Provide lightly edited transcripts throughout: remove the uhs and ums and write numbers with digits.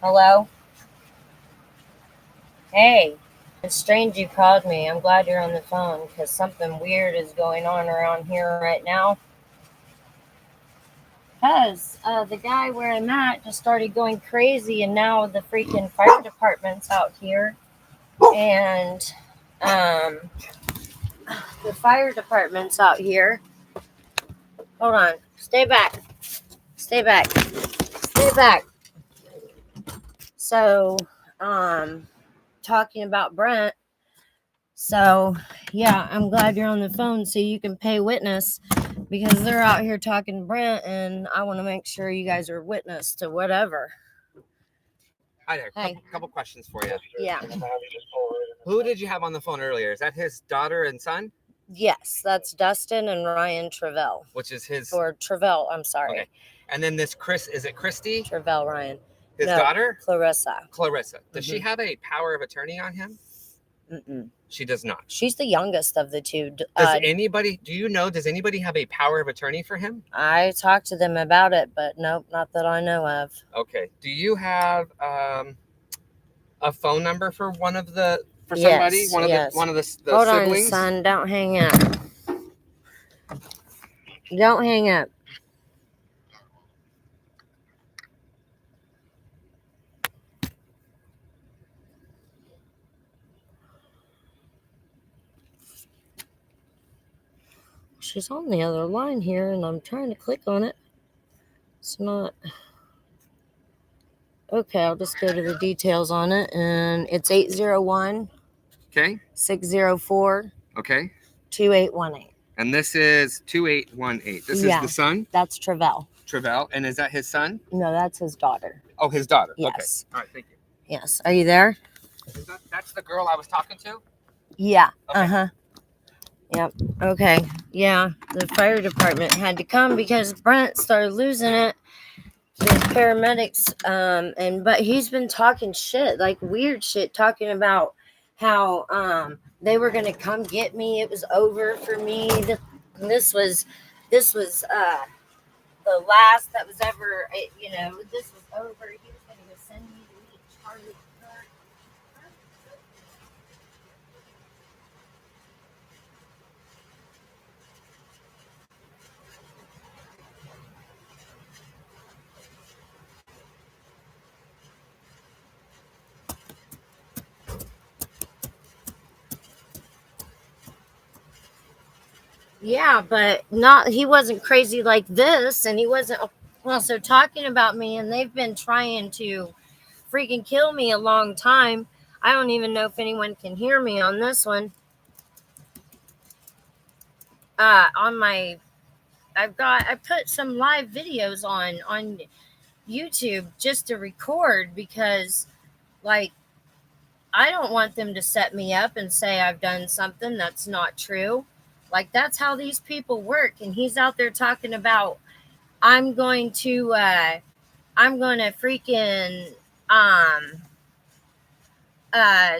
Hello? Hey, it's strange you called me. I'm glad you're on the phone because something weird is going on around here right now. Because the guy where I'm at just started going crazy, and now the freaking fire department's out here. And um, the fire department's out here. Hold on. Stay back. Stay back. Stay back. So, um, talking about Brent. So, yeah, I'm glad you're on the phone so you can pay witness because they're out here talking to Brent, and I want to make sure you guys are witness to whatever. Hi there. Hey. Couple questions for you. Yeah. Who did you have on the phone earlier? Is that his daughter and son? Yes, that's Dustin and Ryan Travell. Which is his. Or Travell, I'm sorry. Okay. And then this Chris, is it Christy? Travell Ryan. His daughter? Clarissa. Clarissa. Does she have a power of attorney on him? Mm-mm. She does not. She's the youngest of the two. Does anybody have a power of attorney for him? I talked to them about it, but nope, not that I know of. Okay. Do you have a phone number for somebody? Yes. One of the Hold siblings? on, son. Don't hang up. Don't hang up. She's on the other line here, and I'm trying to click on it. It's not. Okay, I'll just go to the details on it, and it's 801. Okay. 604. Okay. 2818. And this is 2818. This is the son? That's Travell. Travell. And is that his son? No, that's his daughter. Oh, his daughter. Yes. Okay. All right, thank you. Yes. Are you there? That's the girl I was talking to? Yeah. Okay. Yep. Okay. Yeah. The fire department had to come because Brent started losing it. The paramedics, but he's been talking shit, like weird shit, talking about how they were gonna come get me. It was over for me. This was the last that was ever. This was over. He was gonna go send me to meet Charlie Kirk. Yeah, but he wasn't crazy like this, and he wasn't also talking about me, and they've been trying to freaking kill me a long time. I don't even know if anyone can hear me on this one. I put some live videos on YouTube just to record because, like, I don't want them to set me up and say I've done something that's not true. Like, that's how these people work. And he's out there talking about, I'm going to freaking,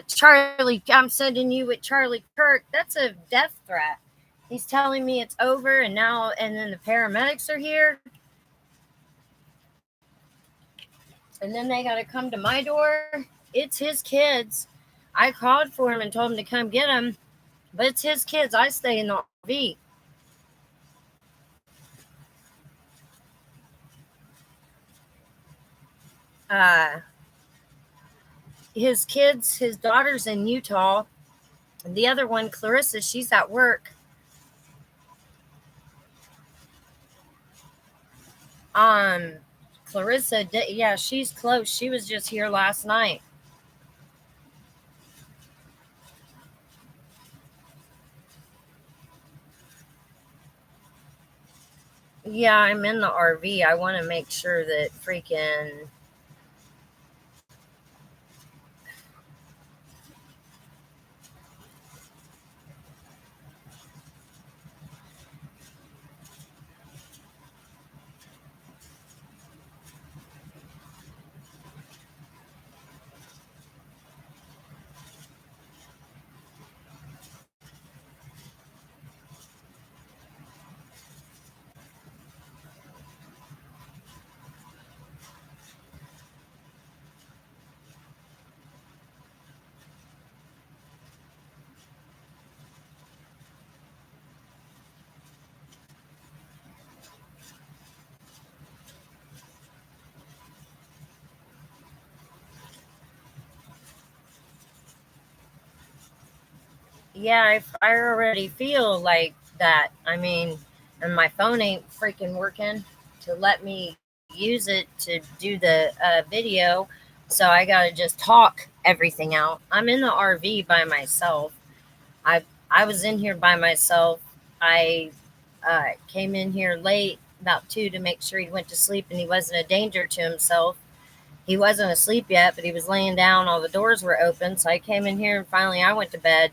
Charlie, I'm sending you with Charlie Kirk. That's a death threat. He's telling me it's over, and then the paramedics are here. And then they got to come to my door. It's his kids. I called for him and told him to come get him, but it's his kids. I stay in the RV. His kids, his daughter's in Utah. The other one, Clarissa, she's at work. Clarissa, yeah, she's close. She was just here last night. Yeah, I'm in the RV. I want to make sure that freaking... yeah, I already feel like that. I mean, and my phone ain't freaking working to let me use it to do the video. So I got to just talk everything out. I'm in the RV by myself. I I was in here by myself. I came in here late, about 2, to make sure he went to sleep and he wasn't a danger to himself. He wasn't asleep yet, but he was laying down. All the doors were open, so I came in here and finally I went to bed.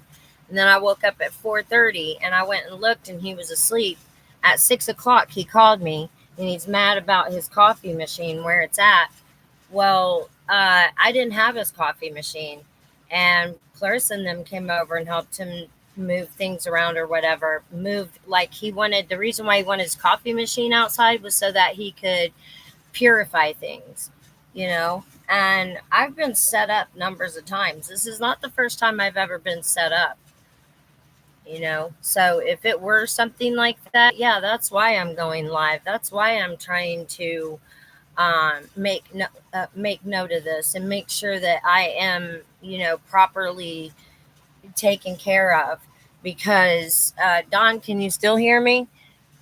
And then I woke up at 4:30 and I went and looked and he was asleep. At 6 o'clock, he called me and he's mad about his coffee machine where it's at. Well, I didn't have his coffee machine, and Clarissa and them came over and helped him move things around or whatever. Moved like he wanted. The reason why he wanted his coffee machine outside was so that he could purify things, you know. And I've been set up numbers of times. This is not the first time I've ever been set up, you know. So if it were something like that, yeah, that's why I'm going live. That's why I'm trying to make note of this and make sure that I am, you know, properly taken care of. Because Don, can you still hear me?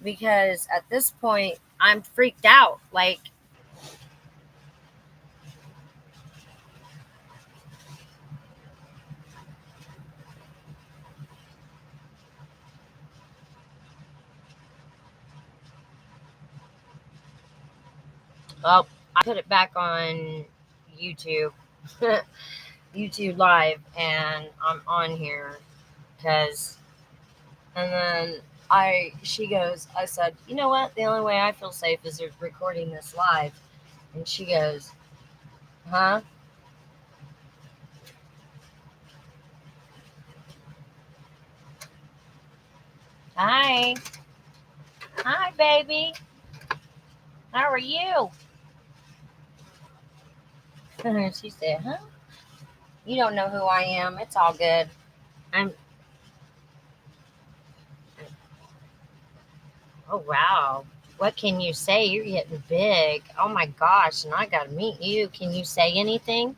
Because at this point, I'm freaked out. Like, well, I put it back on YouTube, YouTube Live, and I'm on here because, and then she goes, I said, you know what? The only way I feel safe is recording this live. And she goes, huh? Hi. Hi, baby. How are you? She said, huh? You don't know who I am. It's all good. I'm, oh, wow. What can you say? You're getting big. Oh my gosh. And I got to meet you. Can you say anything?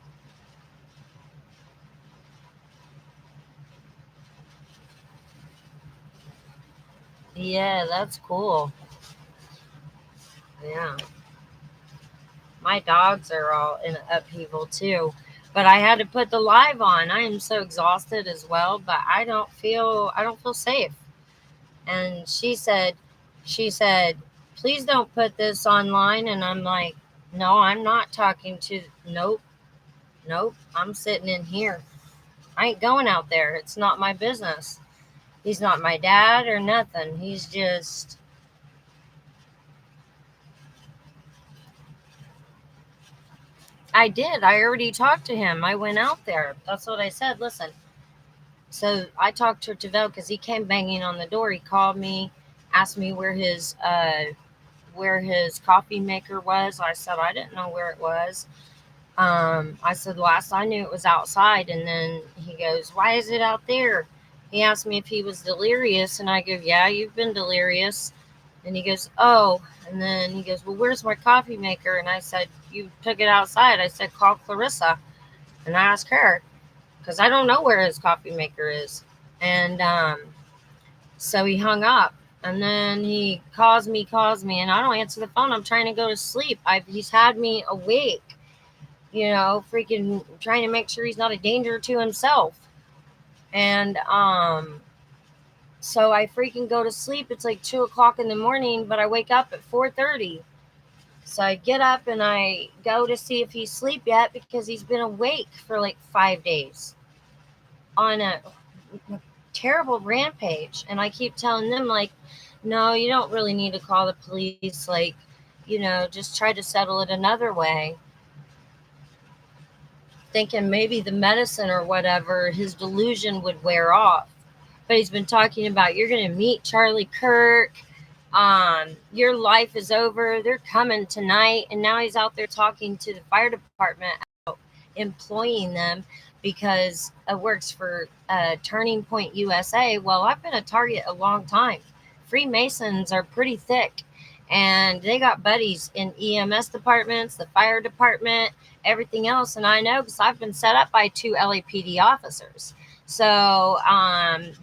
Yeah, that's cool. Yeah. My dogs are all in upheaval too. But I had to put the live on. I am so exhausted as well, but I don't feel safe. And she said, please don't put this online. And I'm like, no, I'm not talking to, nope, nope, I'm sitting in here. I ain't going out there. It's not my business. He's not my dad or nothing. He's just, I did. I already talked to him. I went out there. That's what I said. Listen, so I talked to Tavel because he came banging on the door. He called me, asked me where his coffee maker was. I said I didn't know where it was. I said last I knew it was outside, and then he goes, "Why is it out there?" He asked me if he was delirious, and I go, "Yeah, you've been delirious." And he goes, "Oh," and then he goes, "Well, where's my coffee maker?" And I said, "You took it outside." I said, "Call Clarissa and ask her because I don't know where his coffee maker is." And so he hung up. And then he calls me, and I don't answer the phone. I'm trying to go to sleep. He's had me awake, freaking trying to make sure he's not a danger to himself. And so I freaking go to sleep. It's like 2 o'clock in the morning, but I wake up at 4:30. So I get up and I go to see if he's asleep yet because he's been awake for like 5 days on a terrible rampage. And I keep telling them, like, no, you don't really need to call the police. Like, just try to settle it another way. Thinking maybe the medicine or whatever, his delusion would wear off. But he's been talking about, you're going to meet Charlie Kirk. Your life is over. They're coming tonight. And now he's out there talking to the fire department, employing them because it works for Turning Point USA. Well, I've been a target a long time. Freemasons are pretty thick, and they got buddies in EMS departments, the fire department, everything else. And I know because I've been set up by 2 LAPD officers. So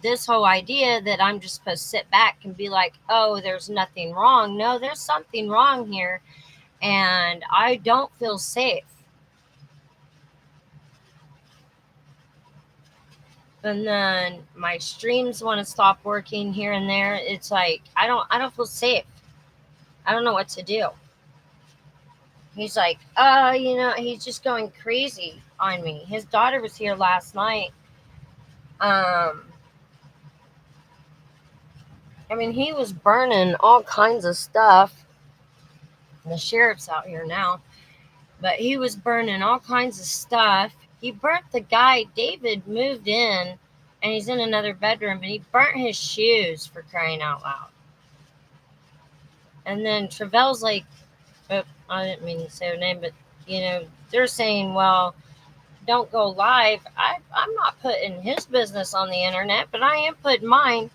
this whole idea that I'm just supposed to sit back and be like, oh, there's nothing wrong. No, there's something wrong here. And I don't feel safe. And then my streams want to stop working here and there. It's like I don't feel safe. I don't know what to do. He's like, he's just going crazy on me. His daughter was here last night. He was burning all kinds of stuff. The sheriff's out here now, but he was burning all kinds of stuff. He burnt the guy. David moved in, and he's in another bedroom, and he burnt his shoes, for crying out loud. And then Travell's like, I didn't mean to say her name, but they're saying, well, don't go live. I'm not putting his business on the internet, but I am putting mine.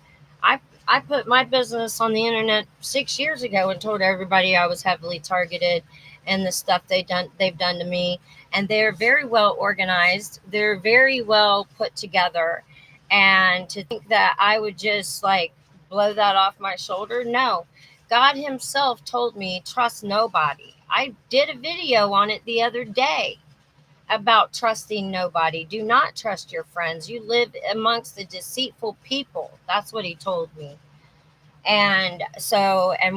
I put my business on the internet 6 years ago and told everybody I was heavily targeted and the stuff they've done to me. And they're very well organized. They're very well put together. And to think that I would just like blow that off my shoulder, no. God himself told me, trust nobody. I did a video on it the other day about trusting nobody. Do not trust your friends. You live amongst the deceitful people. That's what he told me. And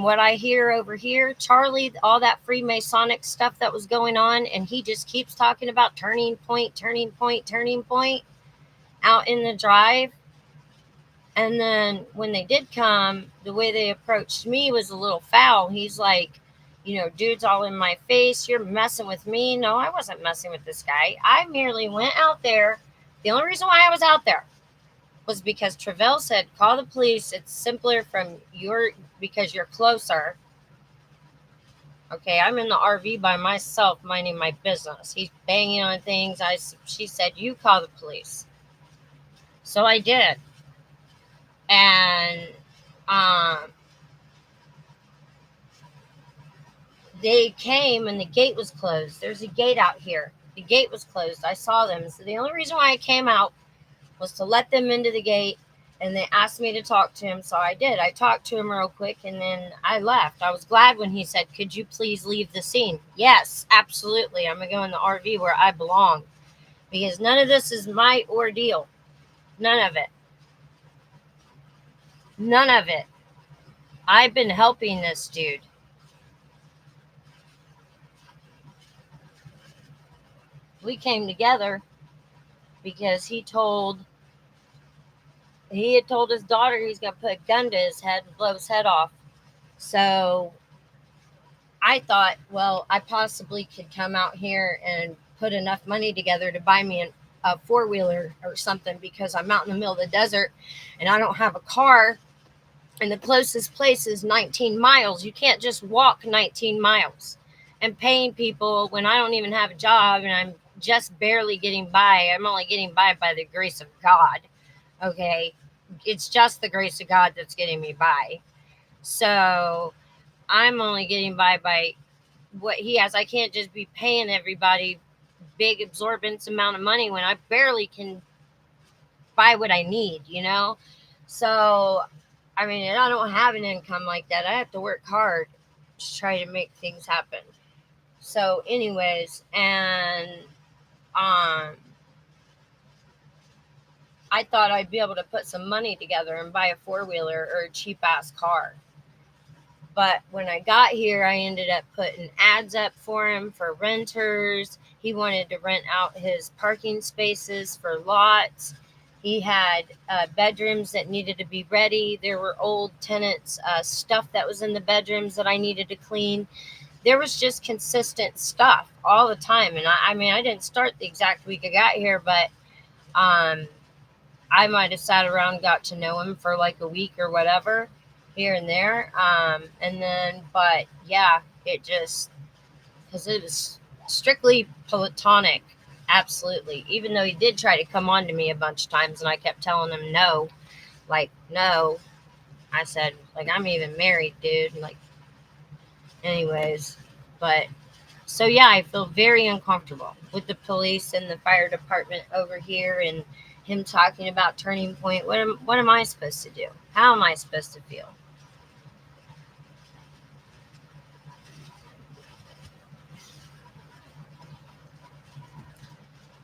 what I hear over here, Charlie, all that Freemasonic stuff that was going on, and he just keeps talking about turning point out in the drive. And then when they did come, the way they approached me was a little foul. He's like, dude's all in my face. You're messing with me. No, I wasn't messing with this guy. I merely went out there. The only reason why I was out there was because Travell said, call the police. It's simpler because you're closer. Okay, I'm in the RV by myself, minding my business. He's banging on things. She said, you call the police. So I did. And they came and the gate was closed. There's a gate out here. The gate was closed. I saw them. So the only reason why I came out was to let them into the gate, and they asked me to talk to him. So I did. I talked to him real quick, and then I left. I was glad when he said, could you please leave the scene? Yes, absolutely. I'm going to go in the RV where I belong, because none of this is my ordeal. None of it. None of it. I've been helping this dude. We came together because he had told his daughter he's going to put a gun to his head and blow his head off. So I thought, well, I possibly could come out here and put enough money together to buy me a four-wheeler or something, because I'm out in the middle of the desert and I don't have a car. And the closest place is 19 miles. You can't just walk 19 miles. And paying people when I don't even have a job and I'm just barely getting by. I'm only getting by the grace of God. Okay. It's just the grace of God that's getting me by. So I'm only getting by what he has. I can't just be paying everybody big absorbent amount of money when I barely can buy what I need, So I don't have an income like that. I have to work hard to try to make things happen. So anyways, and I thought I'd be able to put some money together and buy a four-wheeler or a cheap-ass car. But when I got here, I ended up putting ads up for him for renters. He wanted to rent out his parking spaces for lots. He had bedrooms that needed to be ready. There were old tenants' stuff that was in the bedrooms that I needed to clean. There was just consistent stuff all the time. And I didn't start the exact week I got here, but I might have sat around and got to know him for like a week or whatever here and there. But yeah, because it was strictly platonic. Absolutely. Even though he did try to come on to me a bunch of times and I kept telling him no. Like, no. I said, like, I'm even married, dude. Like, anyways. But, so yeah, I feel very uncomfortable with the police and the fire department over here. And him talking about Turning Point. What am I supposed to do? How am I supposed to feel?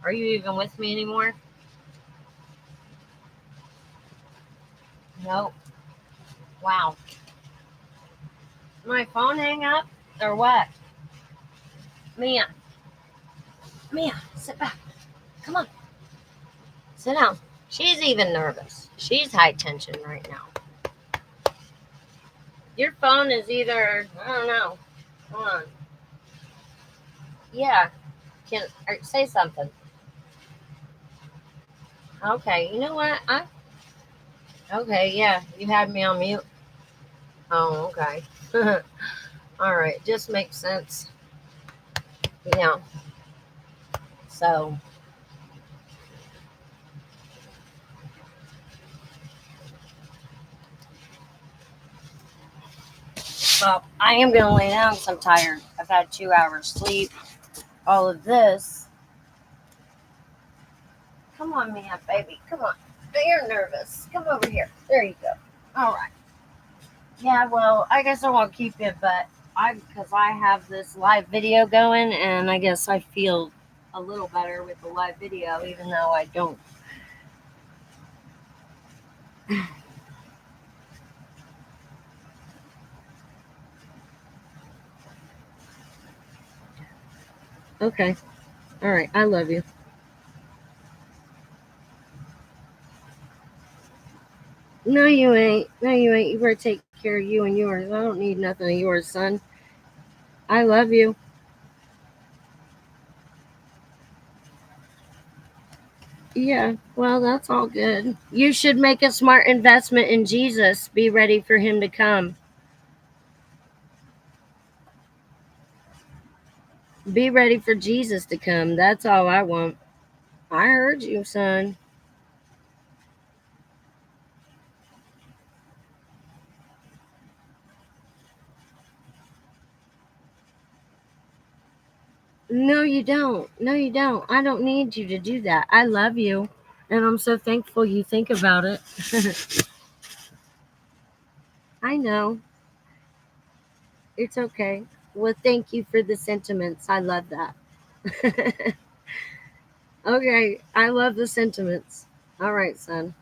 Are you even with me anymore? Nope. Wow. My phone hang up or what? Mia. Mia, sit back. Come on. Sit down. She's even nervous. She's high tension right now. Your phone is either, I don't know. Come on. Yeah. Say something. Okay. You know what? Okay. Yeah. You had me on mute. Oh, okay. All right. Just makes sense. Yeah. So. Well, I am going to lay down because I'm tired. I've had 2 hours sleep. All of this. Come on, Mia, baby. Come on. You're nervous. Come over here. There you go. All right. Yeah, well, I guess I won't keep it, but because I have this live video going, and I guess I feel a little better with the live video, even though I don't. Okay. All right. I love you. No, you ain't. No, you ain't. You better take care of you and yours. I don't need nothing of yours, son. I love you. Yeah, well, that's all good. You should make a smart investment in Jesus. Be ready for him to come. Be ready for Jesus to come. That's all I want. I heard you, son. No, you don't. No, you don't. I don't need you to do that. I love you. And I'm so thankful you think about it. I know. It's okay. Well, thank you for the sentiments. I love that. Okay. I love the sentiments. All right, son.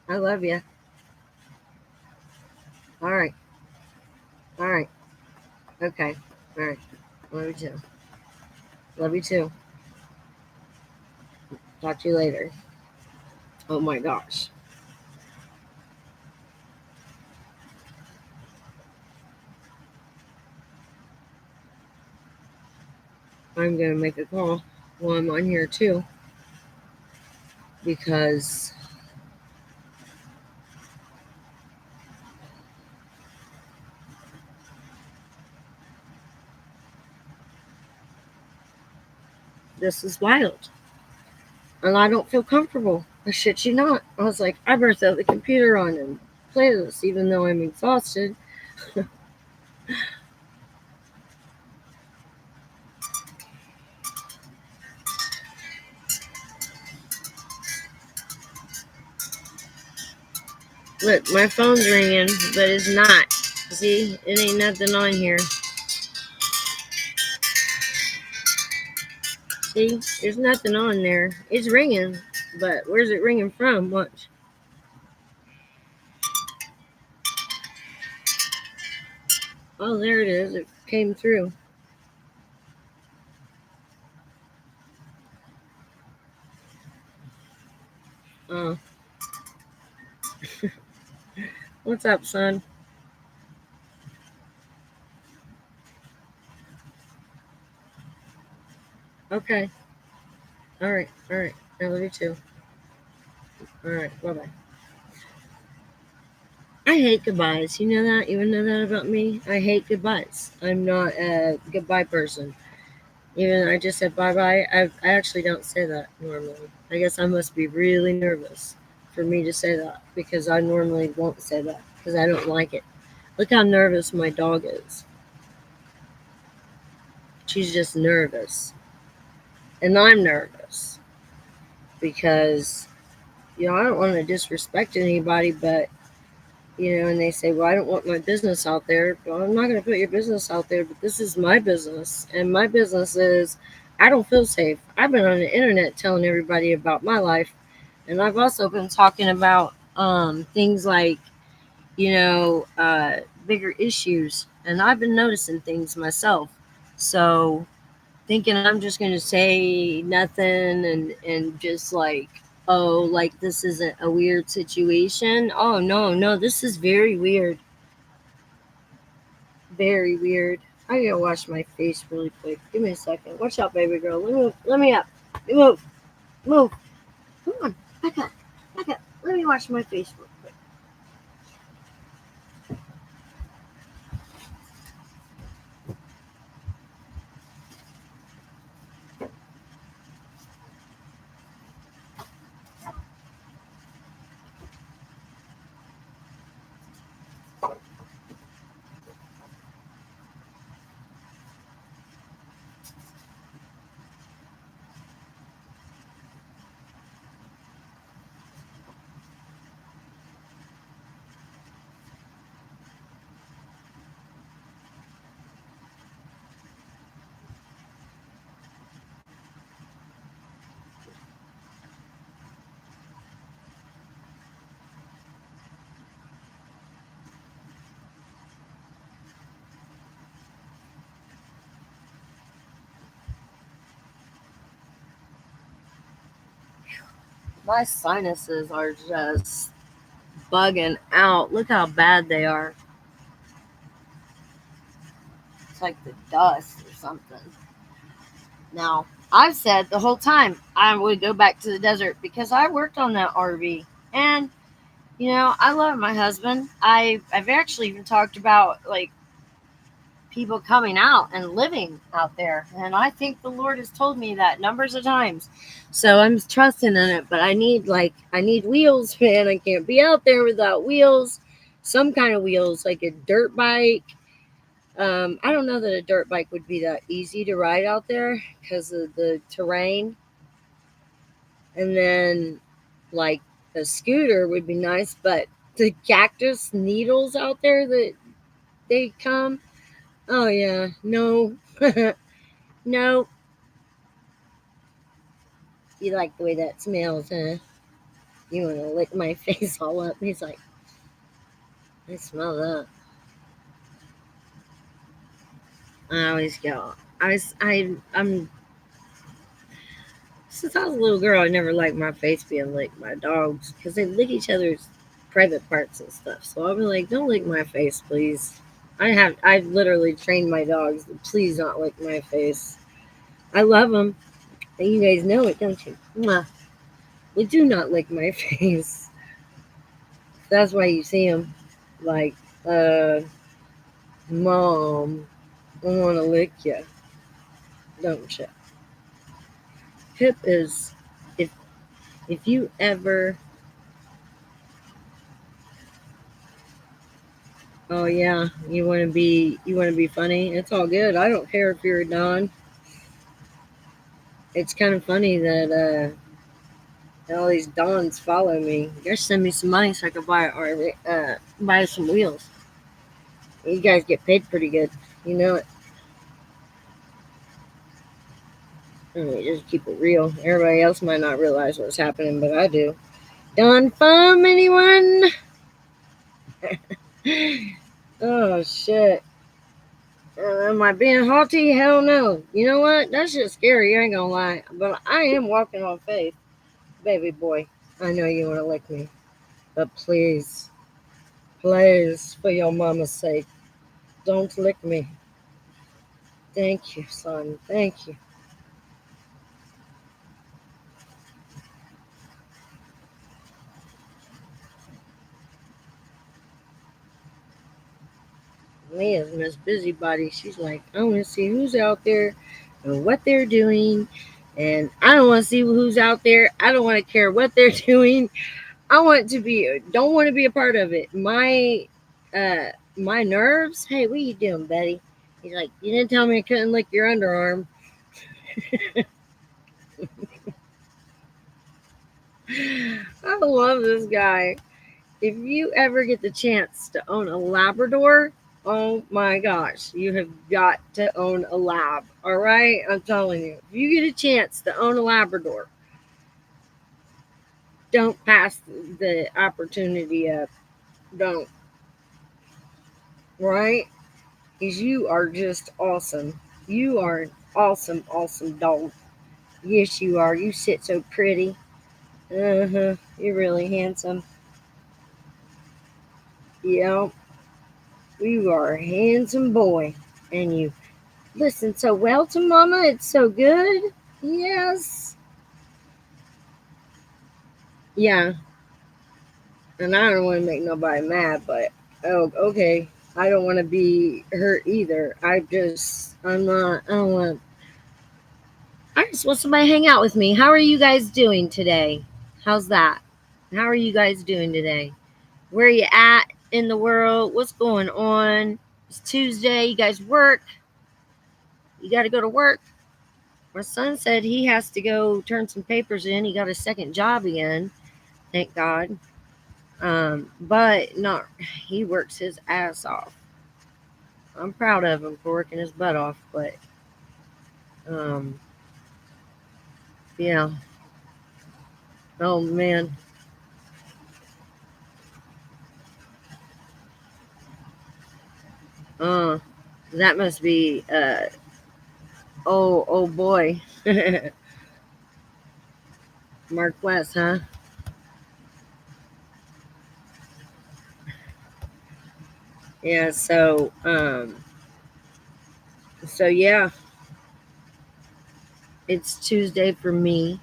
I love you. All right. All right. Okay. All right. Love you too. Love you too. Talk to you later. Oh my gosh. I'm going to make a call while I'm on here too. Because this is wild. And I don't feel comfortable. I shit you not. I was like, I better set the computer on and play this, even though I'm exhausted. Look, my phone's ringing, but it's not. See, it ain't nothing on here. See, there's nothing on there. It's ringing, but where's it ringing from? Watch. Oh, there it is. It came through. Oh. What's up, son? Okay. All right. All right. I love you too. All right. Bye bye. I hate goodbyes. You know that? You know that about me? I hate goodbyes. I'm not a goodbye person. Even I just said bye bye. I actually don't say that normally. I guess I must be really nervous for me to say that because I normally won't say that because I don't like it. Look how nervous my dog is. She's just nervous. And I'm nervous. because, I don't want to disrespect anybody, but, and they say, well, I don't want my business out there. Well, I'm not going to put your business out there, but this is my business. And my business is, I don't feel safe. I've been on the internet telling everybody about my life. And I've also been talking about things like, bigger issues. And I've been noticing things myself. So thinking I'm just going to say nothing and just like, oh, like this isn't a weird situation. Oh, no, no, this is very weird. Very weird. I gotta wash my face really quick. Give me a second. Watch out, baby girl. Let me up. Move. Move. Come on. Back up. Back up. Let me wash my face real quick. My sinuses are just bugging out. Look how bad they are. It's like the dust or something. Now, I've said the whole time I would go back to the desert because I worked on that RV. And, I love my husband. I've actually even talked about like people coming out and living out there. And I think the Lord has told me that numbers of times. So I'm trusting in it, but I need wheels, man. I can't be out there without wheels. Some kind of wheels, like a dirt bike. I don't know that a dirt bike would be that easy to ride out there because of the terrain. And then like a scooter would be nice, but the cactus needles out there that they come. Oh yeah, no. No, you like the way that smells, huh? You want to lick my face all up? He's like, I smell that. I always go. I'm. Since I was a little girl, I never liked my face being licked by dogs because they lick each other's private parts and stuff. So I'll be like, don't lick my face, please. I've literally trained my dogs to please not lick my face. I love them. And you guys know it, don't you? Mwah. They do not lick my face. That's why you see them like, Mom, I want to lick you, don't you? Pip is, if you ever, oh yeah, you want to be funny. It's all good. I don't care if you're a Don. It's kind of funny that all these Dons follow me. You guys send me some money so I can buy some wheels. You guys get paid pretty good. You know it. Just keep it real. Everybody else might not realize what's happening, but I do. Don Fum, anyone? Oh shit. Am I being haughty? Hell no. You know what? That's just scary, I ain't gonna lie. But I am walking on faith. Baby boy, I know you wanna lick me. But please, please, for your mama's sake, don't lick me. Thank you, son. Thank you. Leah's Miss Busybody. She's like, I want to see who's out there and what they're doing. And I don't want to see who's out there. I don't want to care what they're doing. Don't want to be a part of it. My nerves. Hey, what you doing, Betty? He's like, you didn't tell me I couldn't lick your underarm. I love this guy. If you ever get the chance to own a Labrador, oh my gosh, you have got to own a lab. All right, I'm telling you, if you get a chance to own a Labrador, don't pass the opportunity up. Don't. Right? Because you are just awesome. You are an awesome, awesome dog. Yes, you are. You sit so pretty. Uh huh. You're really handsome. Yeah, you are a handsome boy. And you listen so well to Mama. It's so good. Yes. Yeah. And I don't want to make nobody mad, but oh, okay. I don't want to be hurt either. I'm not, I don't want, I just want somebody to hang out with me. How are you guys doing today? How's that? How are you guys doing today? Where are you at in the world? What's going on? It's Tuesday. You guys work? You got to go to work. My son said he has to go turn some papers in. He got a second job again. Thank God. But not. He works his ass off. I'm proud of him for working his butt off. But um, yeah. Oh man. Uh, that must be oh boy. Mark West, huh? Yeah, so yeah, it's Tuesday for me.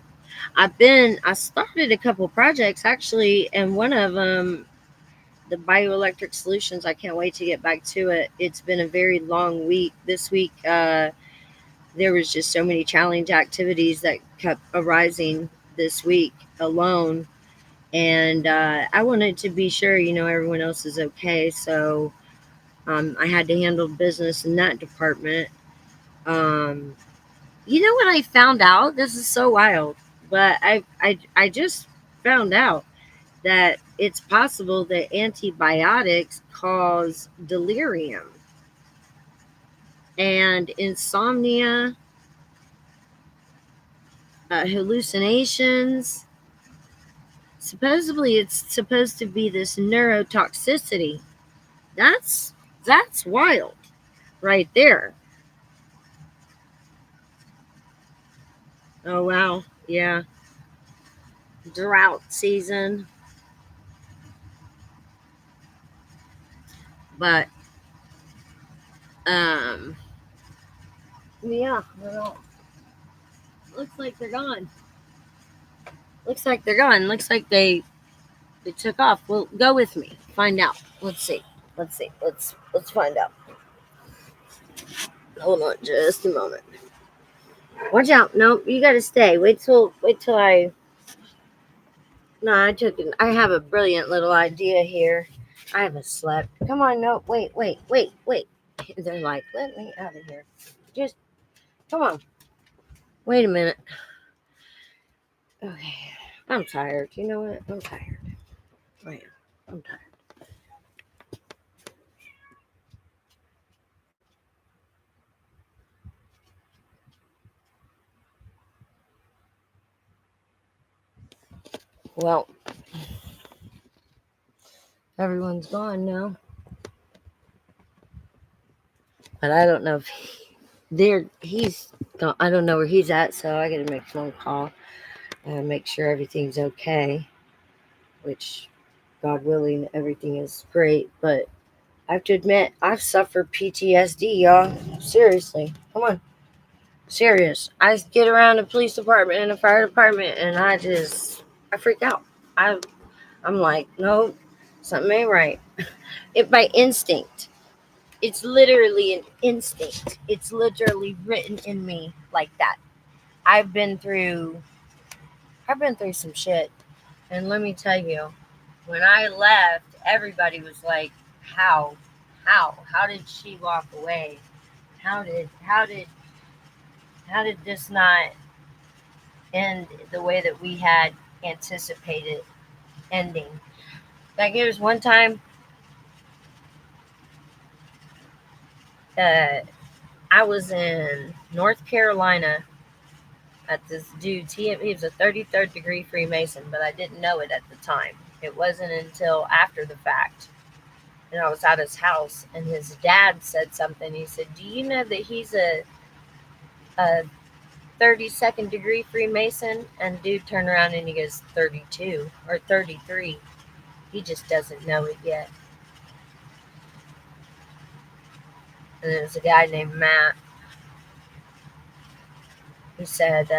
I started a couple projects actually, and one of them, the bioelectric solutions, I can't wait to get back to it. It's been a very long week. This week, there was just so many challenge activities that kept arising this week alone. And I wanted to be sure, everyone else is okay. So I had to handle business in that department. Um, you know what I found out? This is so wild, but I just found out that it's possible that antibiotics cause delirium and insomnia, hallucinations. Supposedly, it's supposed to be this neurotoxicity. That's that's wild, right there. Oh wow, yeah, drought season, but um, yeah, well, looks like they're gone. Looks like they're gone. Looks like they took off. Well, go with me. Find out. Let's see. Let's see. Let's find out. Hold on just a moment. Watch out. No, you gotta stay. Wait till I no, I have a brilliant little idea here. I haven't slept. Come on, no, wait. They're like, let me out of here. Just come on. Wait a minute. Okay. I'm tired. You know what? I'm tired. I am. I'm tired. Well, everyone's gone now. But I don't know if he's gone. I don't know where he's at, so I gotta make a phone call and make sure everything's okay, which God willing everything is great, but I have to admit I've suffered PTSD, y'all. Seriously. Come on. Serious. I get around the police department and the fire department and I freak out. I I'm like, no, something ain't right. It by instinct. It's literally an instinct. It's literally written in me like that. I've been through I've been through some shit. And let me tell you, when I left, everybody was like, how? How did she walk away? How did this not end the way that we had anticipated ending. Like, there was one time I was in North Carolina at this dude's. He was a 33rd degree Freemason, but I didn't know it at the time. It wasn't until after the fact. And I was at his house, and his dad said something. He said, "Do you know that he's a 32nd degree Freemason?" And dude turned around and he goes, 32 or 33. He just doesn't know it yet. And there was a guy named Matt who said,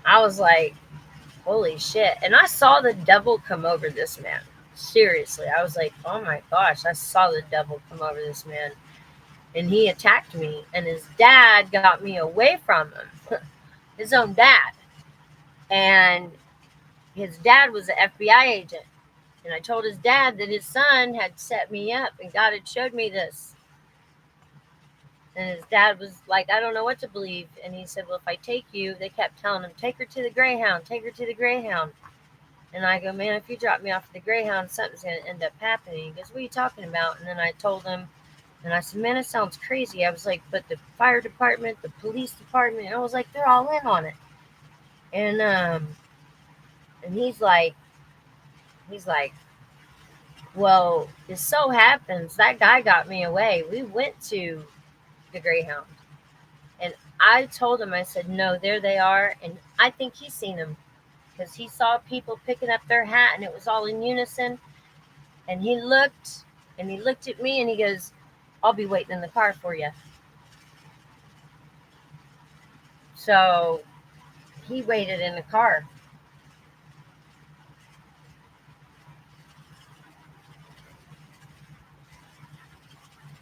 I was like, holy shit. And I saw the devil come over this man. Seriously. I was like, oh my gosh, I saw the devil come over this man. And he attacked me. And his dad got me away from him. His own dad. And his dad was an FBI agent. And I told his dad that his son had set me up and God had showed me this. And his dad was like, I don't know what to believe. And he said, well, if I take you, they kept telling him, take her to the Greyhound, take her to the Greyhound. And I go, man, if you drop me off at the Greyhound, something's going to end up happening. He goes, what are you talking about? And then I told him, and I said, man, it sounds crazy. I was like, but the fire department, the police department, and I was like, they're all in on it. And he's like, well, it so happens that guy got me away. We went to the Greyhound. And I told him, I said, no, there they are. And I think he's seen them because he saw people picking up their hat and it was all in unison. And he looked at me and he goes, I'll be waiting in the car for you. So he waited in the car.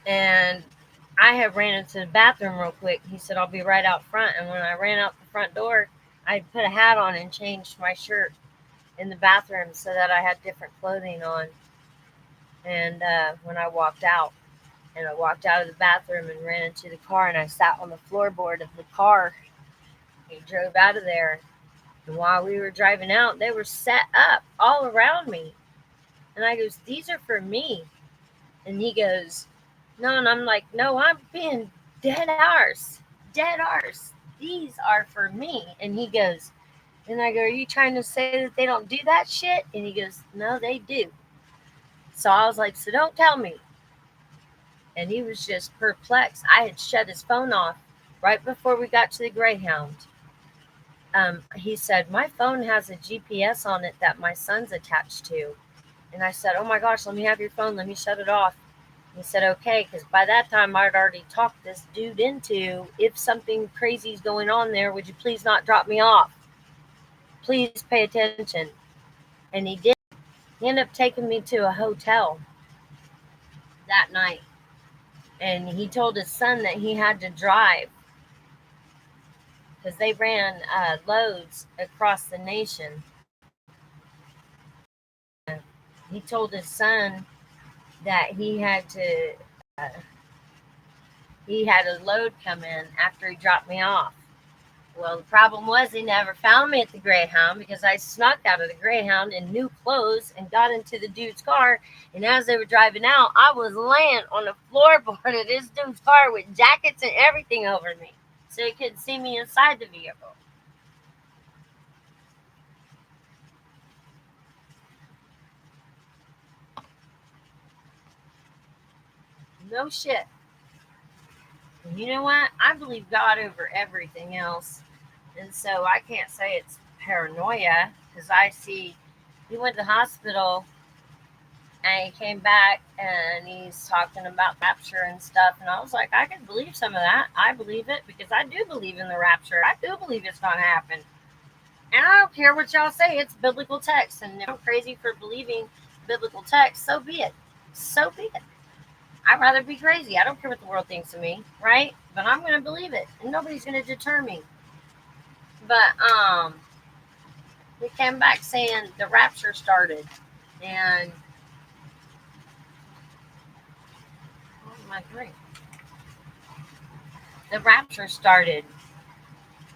And I had ran into the bathroom real quick. He said, I'll be right out front. And when I ran out the front door, I put a hat on and changed my shirt in the bathroom so that I had different clothing on. And when I walked out of the bathroom and ran into the car, and I sat on the floorboard of the car. He drove out of there. And while we were driving out, they were set up all around me. And I goes, these are for me. And he goes, no. And I'm like, no, I'm being dead ours. These are for me. And he goes, and I go, are you trying to say that they don't do that shit? And he goes, no, they do. So I was like, so don't tell me. And he was just perplexed. I had shut his phone off right before we got to the Greyhound. He said, my phone has a GPS on it that my son's attached to. And I said, oh my gosh, let me have your phone. Let me shut it off. And he said, okay, because by that time I'd already talked this dude into, if something crazy is going on there, would you please not drop me off? Please pay attention. And he did. He ended up taking me to a hotel that night. And he told his son that he had to drive because they ran loads across the nation. He told his son that he had a load come in after he dropped me off. Well, the problem was he never found me at the Greyhound because I snuck out of the Greyhound in new clothes and got into the dude's car. And as they were driving out, I was laying on the floorboard of this dude's car with jackets and everything over me, so he couldn't see me inside the vehicle. No shit. And you know what? I believe God over everything else. And so I can't say it's paranoia because I see he went to the hospital and he came back and he's talking about rapture and stuff. And I was like, I can believe some of that. I believe it because I do believe in the rapture. I do believe it's going to happen. And I don't care what y'all say. It's biblical text. And if I'm crazy for believing biblical text, so be it. So be it. I'd rather be crazy. I don't care what the world thinks of me, right? But I'm going to believe it. And nobody's going to deter me. But he came back saying the rapture started. And my drink. The rapture started.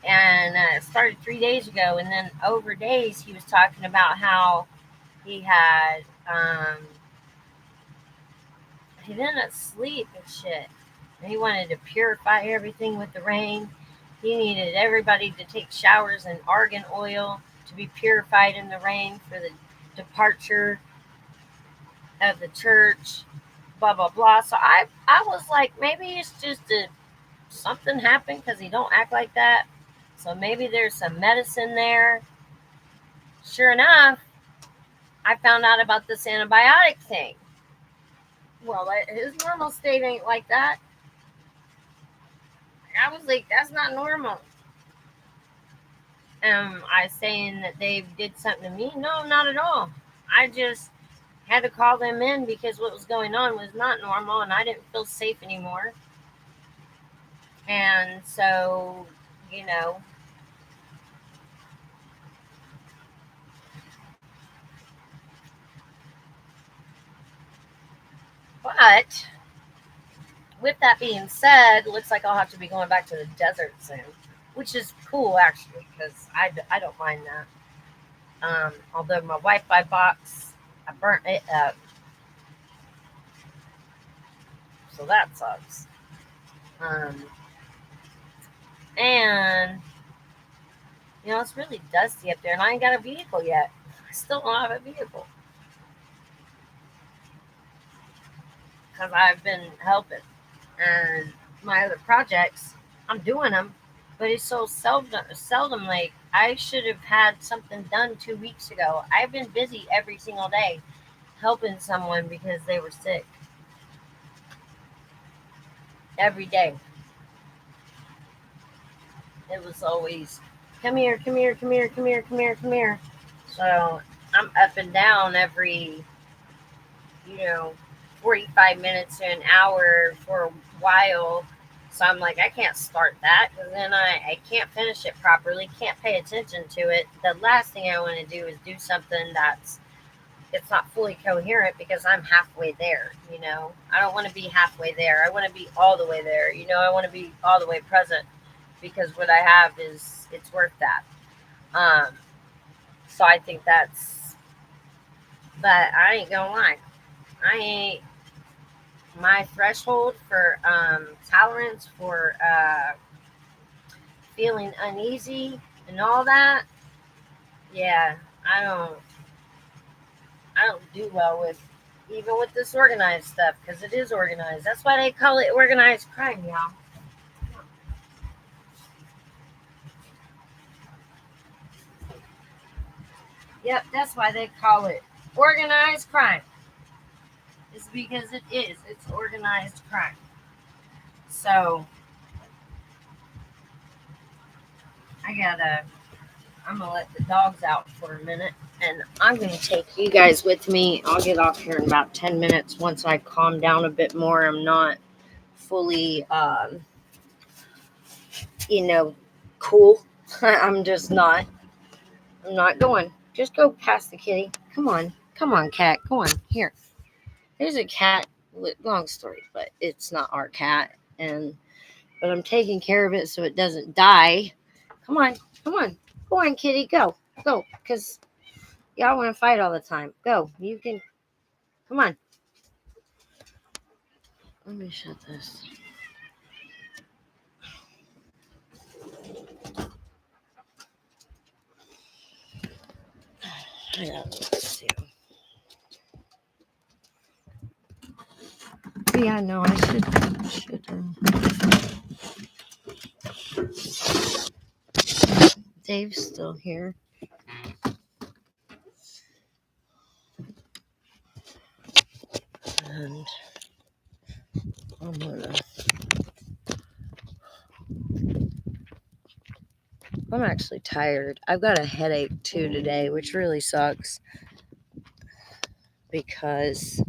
And it started 3 days ago. And then over days, he was talking about how he had, he didn't sleep and shit. And he wanted to purify everything with the rain. He needed everybody to take showers in argan oil to be purified in the rain for the departure of the church, blah blah blah. So I was like, maybe it's just something happened because he don't act like that. So maybe there's some medicine there. Sure enough, I found out about this antibiotic thing. Well, his normal state ain't like that. I was like, that's not normal. Am I saying that they did something to me? No, not at all. I just had to call them in because what was going on was not normal and I didn't feel safe anymore. And so, you know, but with that being said, looks like I'll have to be going back to the desert soon, which is cool actually because I don't mind that. Although my Wi-Fi box, I burnt it up, so that sucks. Um, and it's really dusty up there, and I ain't got a vehicle yet. I still don't have a vehicle because I've been helping, and my other projects, I'm doing them, but it's so seldom. Like I should have had something done 2 weeks ago. I've been busy every single day helping someone because they were sick every day. It was always come here, come here, come here, come here, come here, come here. So I'm up and down every, you know, 45 minutes to an hour for a while. So I'm like, I can't start that because then I can't finish it properly, can't pay attention to it. The last thing I want to do is do something it's not fully coherent because I'm halfway there. I don't want to be halfway there. I want to be all the way there. I want to be all the way present because what I have it's worth that. Um, so I think but I ain't gonna lie. I ain't my threshold for tolerance for feeling uneasy and all that. Yeah, I don't I don't do well with even with this organized stuff because it is organized. That's why they call it organized crime, y'all. Yep, that's why they call it organized crime. It's because it is. It's organized crime. So I gotta I'm gonna let the dogs out for a minute, and I'm gonna take you guys with me. I'll get off here in about 10 minutes once I calm down a bit more. I'm not fully, you know, cool. I'm just not. I'm not going. Just go past the kitty. Come on, cat. Go on. Here. There's a cat. Long story, but it's not our cat, but I'm taking care of it so it doesn't die. Come on, come on. Go on, kitty. Go, because y'all want to fight all the time. Go. You can. Come on. Let me shut this. Let's see. Yeah, no, I should. Dave's still here. And I'm actually tired. I've got a headache too today, which really sucks because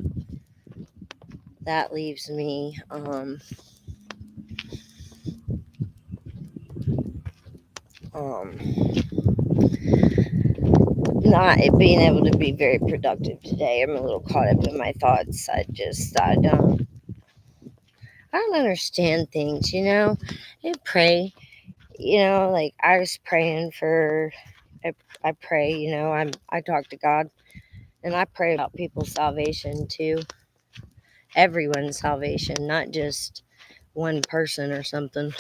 that leaves me not being able to be very productive today. I'm a little caught up in my thoughts. I don't understand things. I pray like I was praying for, I pray, I talk to God and I pray about people's salvation too. Everyone's salvation, not just one person or something.